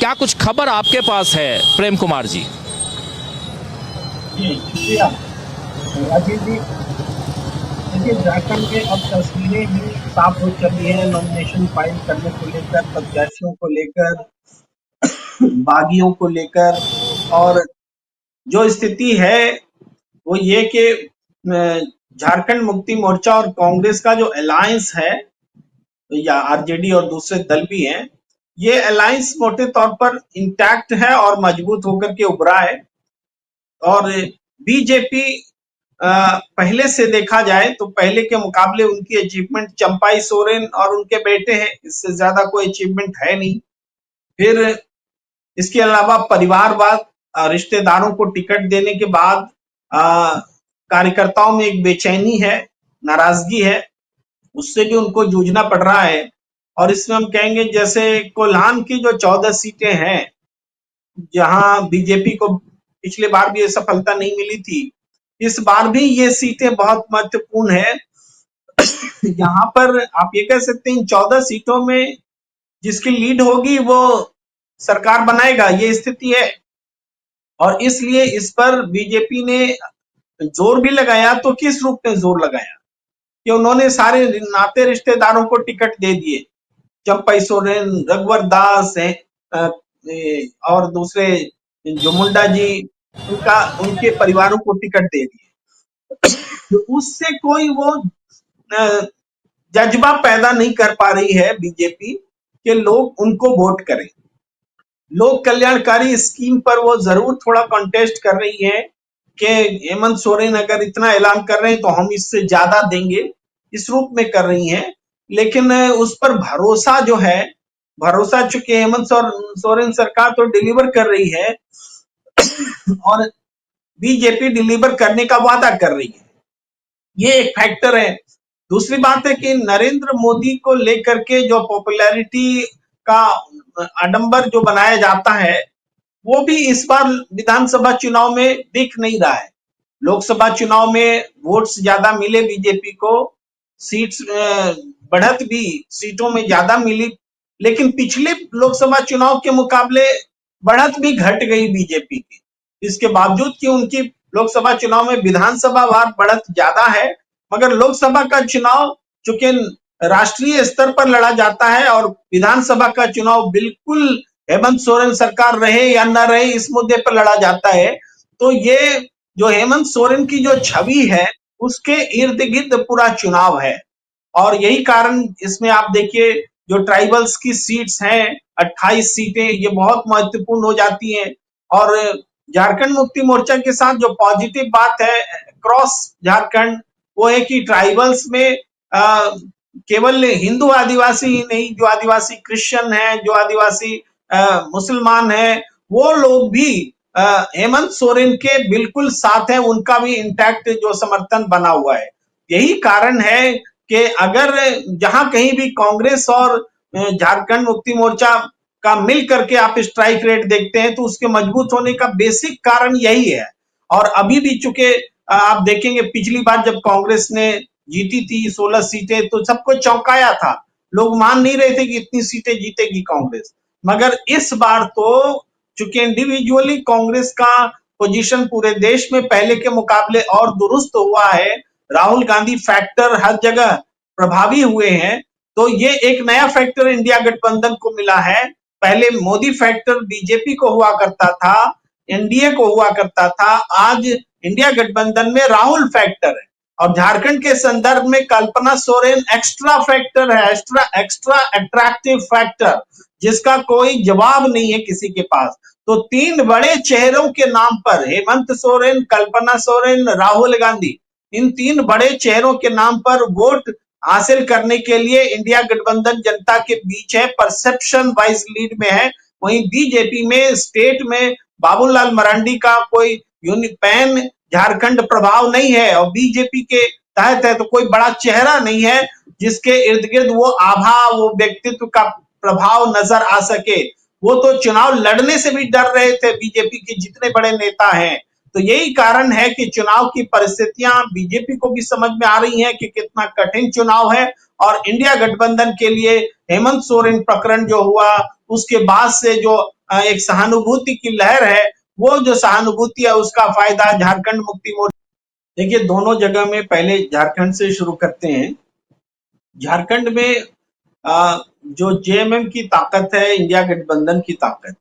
क्या कुछ खबर आपके पास है प्रेम कुमार जी? शुक्रिया राजीव जी। देखिए, झारखंड में अब तस्वीरें भी साफ हो चली है नॉमिनेशन फाइल करने को लेकर, प्रत्याशियों को लेकर, बागियों को लेकर। और जो स्थिति है वो ये कि झारखंड मुक्ति मोर्चा और कांग्रेस का जो अलायंस है, या आरजेडी और दूसरे दल भी हैं, ये अलायंस मोटे तौर पर इंटैक्ट है और मजबूत होकर के उभरा है। और बीजेपी पहले से देखा जाए तो पहले के मुकाबले उनकी अचीवमेंट चंपाई सोरेन और उनके बेटे हैं, इससे ज्यादा कोई अचीवमेंट है नहीं। फिर इसके अलावा परिवारवाद, रिश्तेदारों को टिकट देने के बाद कार्यकर्ताओं में एक बेचैनी है, नाराजगी है, उससे भी उनको जूझना पड़ रहा है। और इसमें हम कहेंगे जैसे कोल्हान की जो 14 सीटें हैं, जहां बीजेपी को पिछले बार भी ये सफलता नहीं मिली थी, इस बार भी ये सीटें बहुत महत्वपूर्ण है। यहाँ पर आप ये कह सकते हैं 14 सीटों में जिसकी लीड होगी वो सरकार बनाएगा, ये स्थिति है। और इसलिए इस पर बीजेपी ने जोर भी लगाया, तो किस रूप में जोर लगाया कि उन्होंने सारे नाते रिश्तेदारों को टिकट दे दिए। चंपई सोरेन, रघुवर दास है, और दूसरे जो मुंडा जी, उनके परिवारों को टिकट दे दिए। तो उससे कोई वो जज्बा पैदा नहीं कर पा रही है बीजेपी कि लोग उनको वोट करें। लोक कल्याणकारी स्कीम पर वो जरूर थोड़ा कॉन्टेस्ट कर रही है कि हेमंत सोरेन अगर इतना ऐलान कर रहे हैं तो हम इससे ज्यादा देंगे, इस रूप में कर रही हैं। लेकिन उस पर भरोसा जो है, भरोसा चूंकि हेमंत सोरेन सरकार तो डिलीवर कर रही है और बीजेपी डिलीवर करने का वादा कर रही है, ये एक फैक्टर है। दूसरी बात है कि नरेंद्र मोदी को लेकर के जो पॉपुलैरिटी का आडंबर जो बनाया जाता है, वो भी इस बार विधानसभा चुनाव में दिख नहीं रहा है। लोकसभा चुनाव में वोट्स ज्यादा मिले बीजेपी को, सीट्स बढ़त भी सीटों में ज्यादा मिली, लेकिन पिछले लोकसभा चुनाव के मुकाबले बढ़त भी घट गई बीजेपी की। इसके बावजूद कि उनकी लोकसभा चुनाव में विधानसभा वार बढ़त ज्यादा है, मगर लोकसभा का चुनाव चूंकि राष्ट्रीय स्तर पर लड़ा जाता है और विधानसभा का चुनाव बिल्कुल हेमंत सोरेन सरकार रहे या न रहे इस मुद्दे पर लड़ा जाता है। तो ये जो हेमंत सोरेन की जो छवि है उसके इर्द गिर्द पूरा चुनाव है। और यही कारण इसमें आप देखिए जो ट्राइबल्स की सीट्स हैं 28 सीटें, ये बहुत महत्वपूर्ण हो जाती हैं। और झारखंड मुक्ति मोर्चा के साथ जो पॉजिटिव बात है क्रॉस झारखंड, वो है कि ट्राइबल्स में केवल हिंदू आदिवासी ही नहीं, जो आदिवासी क्रिश्चियन है, जो आदिवासी मुसलमान है, वो लोग भी हेमंत सोरेन के बिल्कुल साथ है, उनका भी इंटैक्ट जो समर्थन बना हुआ है। यही कारण है कि अगर जहां कहीं भी कांग्रेस और झारखंड मुक्ति मोर्चा का मिल करके आप स्ट्राइक रेट देखते हैं तो उसके मजबूत होने का बेसिक कारण यही है। और अभी भी चूंकि आप देखेंगे पिछली बार जब कांग्रेस ने जीती थी 16 सीटें तो सबको चौंकाया था, लोग मान नहीं रहे थे कि इतनी सीटें जीतेगी कांग्रेस। मगर इस बार तो चूंकि इंडिविजुअली कांग्रेस का पोजीशन पूरे देश में पहले के मुकाबले और दुरुस्त हुआ है, राहुल गांधी फैक्टर हर जगह प्रभावी हुए हैं, तो ये एक नया फैक्टर इंडिया गठबंधन को मिला है। पहले मोदी फैक्टर बीजेपी को हुआ करता था, एनडीए को हुआ करता था, आज इंडिया गठबंधन में राहुल फैक्टर है। और झारखंड के संदर्भ में कल्पना सोरेन एक्स्ट्रा फैक्टर है, एक्स्ट्रा अट्रैक्टिव फैक्टर, जिसका कोई जवाब नहीं है किसी के पास। तो तीन बड़े चेहरों के नाम पर, हेमंत सोरेन, कल्पना सोरेन, राहुल गांधी, इन तीन बड़े चेहरों के नाम पर वोट हासिल करने के लिए इंडिया गठबंधन जनता के बीच है, परसेप्शन वाइज लीड में है। वहीं बीजेपी में स्टेट में बाबूलाल मरांडी का कोई पैन झारखंड प्रभाव नहीं है और बीजेपी के तहत है, तो कोई बड़ा चेहरा नहीं है जिसके इर्द गिर्द वो आभा, वो व्यक्तित्व का प्रभाव नजर आ सके। वो तो चुनाव लड़ने से भी डर रहे थे बीजेपी के जितने बड़े नेता हैं। तो यही कारण है कि चुनाव की परिस्थितियां बीजेपी को भी समझ में आ रही हैं कि कितना कठिन चुनाव है। और इंडिया गठबंधन के लिए हेमंत सोरेन प्रकरण जो हुआ उसके बाद से जो एक सहानुभूति की लहर है, वो जो सहानुभूति है उसका फायदा झारखंड मुक्ति मोर्चा। देखिए, दोनों जगह में पहले झारखंड से शुरू करते हैं। झारखंड में जो जेएमएम की ताकत है, इंडिया गठबंधन की ताकत,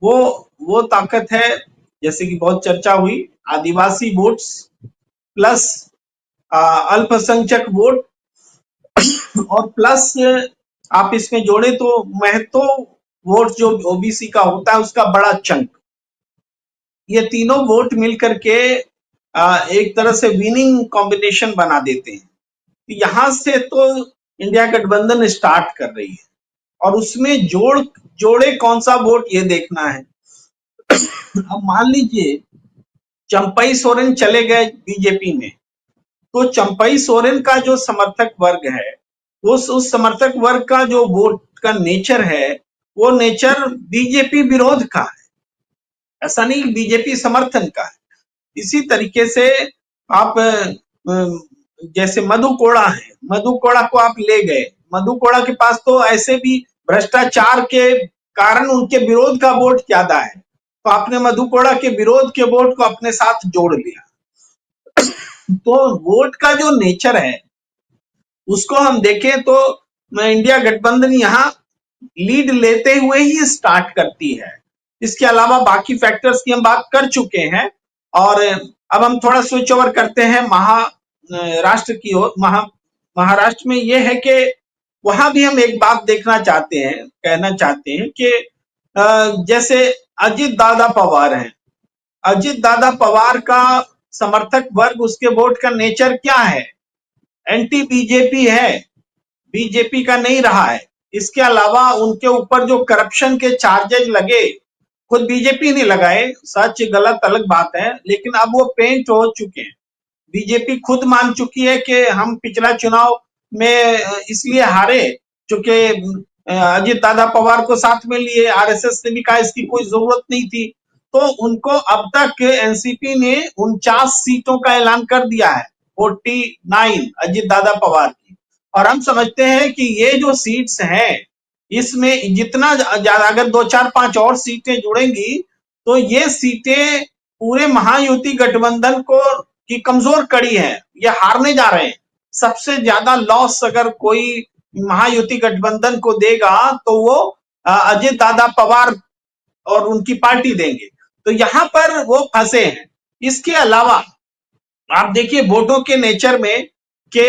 वो ताकत है, जैसे कि बहुत चर्चा हुई, आदिवासी वोट्स प्लस अल्पसंख्यक वोट और प्लस आप इसमें जोड़े तो महतो वोट जो ओबीसी का होता है उसका बड़ा चंक, ये तीनों वोट मिल करके एक तरह से विनिंग कॉम्बिनेशन बना देते हैं। यहां से तो इंडिया गठबंधन स्टार्ट कर रही है और उसमें जोड़े कौन सा वोट ये देखना है। अब मान लीजिए चंपई सोरेन चले गए बीजेपी में, तो चंपई सोरेन का जो समर्थक वर्ग है, उस समर्थक वर्ग का जो वोट का नेचर है, वो नेचर बीजेपी विरोध का है, ऐसा नहीं बीजेपी समर्थन का है। इसी तरीके से आप जैसे मधु कोड़ा है, मधु कोड़ा को आप ले गए, मधु कोड़ा के पास तो ऐसे भी भ्रष्टाचार के कारण उनके विरोध का वोट ज्यादा है, तो आपने मधु कोड़ा के विरोध के वोट को अपने साथ जोड़ लिया। तो वोट का जो नेचर है उसको हम देखें तो इंडिया गठबंधन यहाँ लीड लेते हुए ही स्टार्ट करती है। इसके अलावा बाकी फैक्टर्स की हम बात कर चुके हैं और अब हम थोड़ा स्विच ओवर करते हैं महाराष्ट्र की ओर। महाराष्ट्र में यह है कि वहां भी हम एक बात देखना चाहते हैं, कहना चाहते हैं कि जैसे अजित दादा पवार हैं, अजित दादा पवार का समर्थक वर्ग, उसके वोट का नेचर क्या है, एंटी बीजेपी है, बीजेपी का नहीं रहा है। इसके अलावा उनके ऊपर जो करप्शन के चार्जेस लगे, खुद बीजेपी नहीं लगाए, सच गलत अलग बात है, लेकिन अब वो पेंट हो चुके हैं। बीजेपी खुद मान चुकी है कि हम पिछला चुनाव में इसलिए हारे चूंकि अजित दादा पवार को साथ में लिए, आरएसएस ने भी कहा इसकी कोई जरूरत नहीं थी। तो उनको अब तक एनसीपी ने 49 सीटों का ऐलान कर दिया है, 49 अजित दादा पवार की, और हम समझते हैं कि ये जो सीट्स हैं इसमें जितना ज्यादा अगर 2, 4, 5 और सीटें जुड़ेंगी तो ये सीटें पूरे महायुति गठबंधन को की कमजोर कड़ी है, ये हारने जा रहे हैं। सबसे ज्यादा लॉस अगर कोई महायुति गठबंधन को देगा तो वो अजित दादा पवार और उनकी पार्टी देंगे, तो यहां पर वो फंसे हैं। इसके अलावा आप देखिए वोटों के नेचर में कि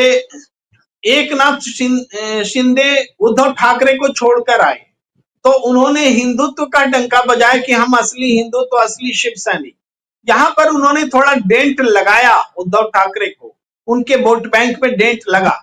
एकनाथ शिंदे उद्धव ठाकरे को छोड़कर आए, तो उन्होंने हिंदुत्व का डंका बजाया कि हम असली हिंदू, तो असली शिव सैनिक। यहां पर उन्होंने थोड़ा डेंट लगाया उद्धव ठाकरे को, उनके वोट बैंक में डेंट लगा,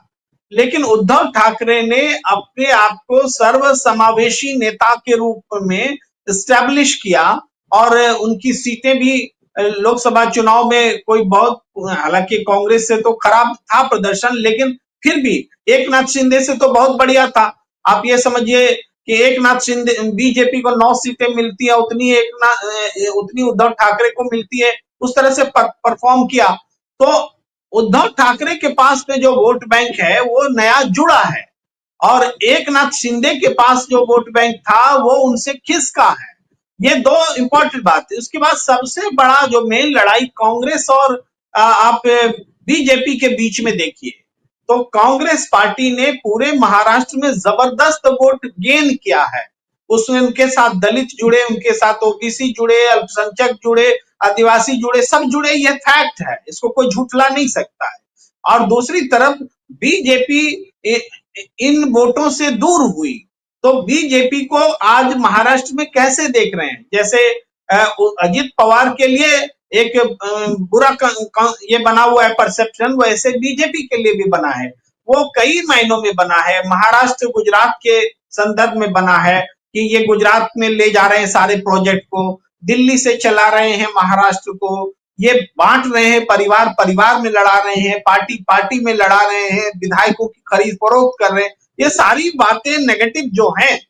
लेकिन उद्धव ठाकरे ने अपने आप को सर्वसमावेशी नेता के रूप में एस्टैब्लिश किया और उनकी सीटें भी लोकसभा चुनाव में कोई बहुत, हालांकि कांग्रेस से तो खराब था प्रदर्शन, लेकिन फिर भी एकनाथ शिंदे से तो बहुत बढ़िया था। आप ये समझिए कि एकनाथ शिंदे, बीजेपी को 9 सीटें मिलती है, उतनी उद्धव ठाकरे को मिलती है, उस तरह से परफॉर्म किया। तो उद्धव ठाकरे के पास में जो वोट बैंक है वो नया जुड़ा है और एकनाथ शिंदे के पास जो वोट बैंक था वो उनसे खिसका है। ये दो इंपॉर्टेंट बात है। उसके बाद सबसे बड़ा जो मेन लड़ाई कांग्रेस और आप बीजेपी के बीच में देखिए, तो कांग्रेस पार्टी ने पूरे महाराष्ट्र में जबरदस्त वोट गेन किया है। उसमें उनके साथ दलित जुड़े, उनके साथ ओबीसी जुड़े, अल्पसंख्यक जुड़े, आदिवासी जुड़े, सब जुड़े, ये फैक्ट है, इसको कोई झूठला नहीं सकता है। और दूसरी तरफ बीजेपी इन वोटों से दूर हुई, तो बीजेपी को आज महाराष्ट्र में कैसे देख रहे हैं, जैसे अजित पवार के लिए एक बुरा ये बना हुआ है परसेप्शन, वैसे बीजेपी के लिए भी बना है, वो कई मायनों में बना है। महाराष्ट्र गुजरात के संदर्भ में बना है कि ये गुजरात में ले जा रहे हैं सारे प्रोजेक्ट को, दिल्ली से चला रहे हैं महाराष्ट्र को, ये बांट रहे हैं, परिवार परिवार में लड़ा रहे हैं, पार्टी पार्टी में लड़ा रहे हैं, विधायकों की खरीद फरोख्त कर रहे हैं। ये सारी बातें नेगेटिव जो हैं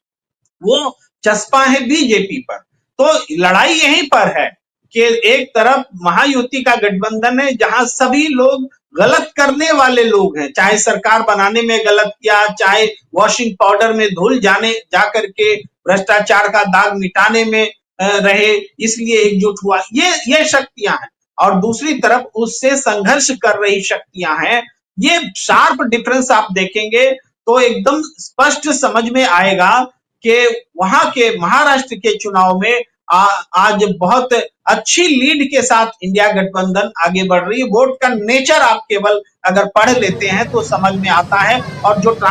वो चस्पा है बीजेपी पर। तो लड़ाई यहीं पर है कि एक तरफ महायुति का गठबंधन है जहां सभी लोग गलत करने वाले लोग हैं, चाहे सरकार बनाने में गलत किया, चाहे वॉशिंग पाउडर में धुल जाकर के भ्रष्टाचार का दाग मिटाने में रहे, इसलिए एकजुट हुआ। ये शक्तियां हैं, और दूसरी तरफ उससे संघर्ष कर रही शक्तियां हैं। ये शार्प डिफरेंस आप देखेंगे तो एकदम स्पष्ट समझ में आएगा कि वहां के महाराष्ट्र के चुनाव में आज बहुत अच्छी लीड के साथ इंडिया गठबंधन आगे बढ़ रही है। वोट का नेचर आप केवल अगर पढ़ लेते हैं तो समझ में आता है, और जो